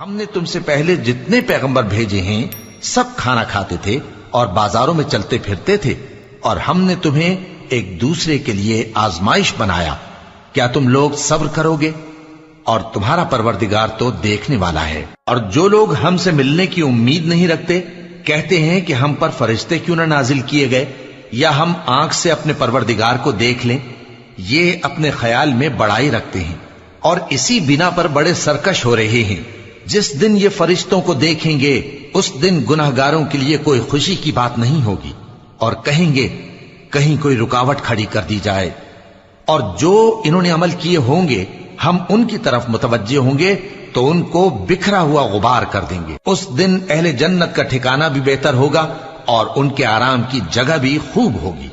ہم نے تم سے پہلے جتنے پیغمبر بھیجے ہیں سب کھانا کھاتے تھے اور بازاروں میں چلتے پھرتے تھے، اور ہم نے تمہیں ایک دوسرے کے لیے آزمائش بنایا، کیا تم لوگ صبر کرو گے؟ اور تمہارا پروردگار تو دیکھنے والا ہے۔ اور جو لوگ ہم سے ملنے کی امید نہیں رکھتے کہتے ہیں کہ ہم پر فرشتے کیوں نہ نازل کیے گئے، یا ہم آنکھ سے اپنے پروردگار کو دیکھ لیں۔ یہ اپنے خیال میں بڑائی رکھتے ہیں اور اسی بنا پر بڑے سرکش ہو رہے ہیں۔ جس دن یہ فرشتوں کو دیکھیں گے اس دن گناہگاروں کے لیے کوئی خوشی کی بات نہیں ہوگی، اور کہیں گے کہیں کوئی رکاوٹ کھڑی کر دی جائے۔ اور جو انہوں نے عمل کیے ہوں گے ہم ان کی طرف متوجہ ہوں گے تو ان کو بکھرا ہوا غبار کر دیں گے۔ اس دن اہل جنت کا ٹھکانہ بھی بہتر ہوگا اور ان کے آرام کی جگہ بھی خوب ہوگی۔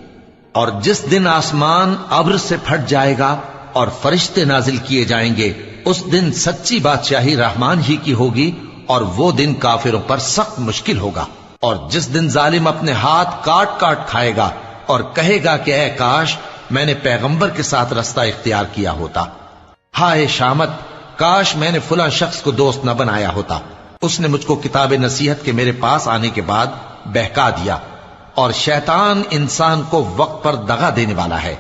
اور جس دن آسمان ابر سے پھٹ جائے گا اور فرشتے نازل کیے جائیں گے، اس دن سچی بادشاہی رحمان ہی کی ہوگی، اور وہ دن کافروں پر سخت مشکل ہوگا۔ اور جس دن ظالم اپنے ہاتھ کاٹ کاٹ کھائے گا اور کہے گا کہ اے کاش میں نے پیغمبر کے ساتھ رستہ اختیار کیا ہوتا، ہائے شامت کاش میں نے فلاں شخص کو دوست نہ بنایا ہوتا، اس نے مجھ کو کتاب نصیحت کے میرے پاس آنے کے بعد بہکا دیا۔ اور شیطان انسان کو وقت پر دغا دینے والا ہے۔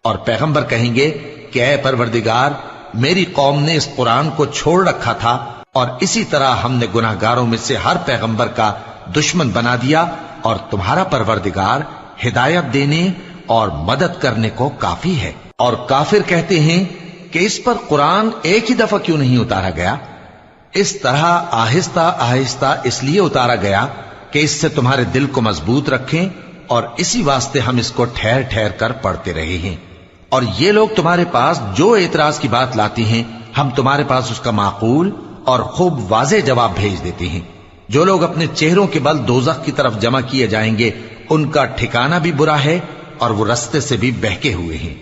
اور پیغمبر کہیں گے کہ اے پروردگار میری قوم نے اس قرآن کو چھوڑ رکھا تھا، اور اسی طرح ہم نے گناہگاروں میں سے ہر پیغمبر کا دشمن بنا دیا، اور تمہارا پروردگار ہدایت دینے اور مدد کرنے کو کافی ہے۔ اور کافر کہتے ہیں کہ اس پر قرآن ایک ہی دفعہ کیوں نہیں اتارا گیا؟ اس طرح آہستہ آہستہ اس لیے اتارا گیا کہ اس سے تمہارے دل کو مضبوط رکھیں، اور اسی واسطے ہم اس کو ٹھہر ٹھہر کر پڑھتے رہے ہیں۔ اور یہ لوگ تمہارے پاس جو اعتراض کی بات لاتی ہیں ہم تمہارے پاس اس کا معقول اور خوب واضح جواب بھیج دیتے ہیں۔ جو لوگ اپنے چہروں کے بل دوزخ کی طرف جمع کیے جائیں گے ان کا ٹھکانہ بھی برا ہے، اور وہ رستے سے بھی بہکے ہوئے ہیں۔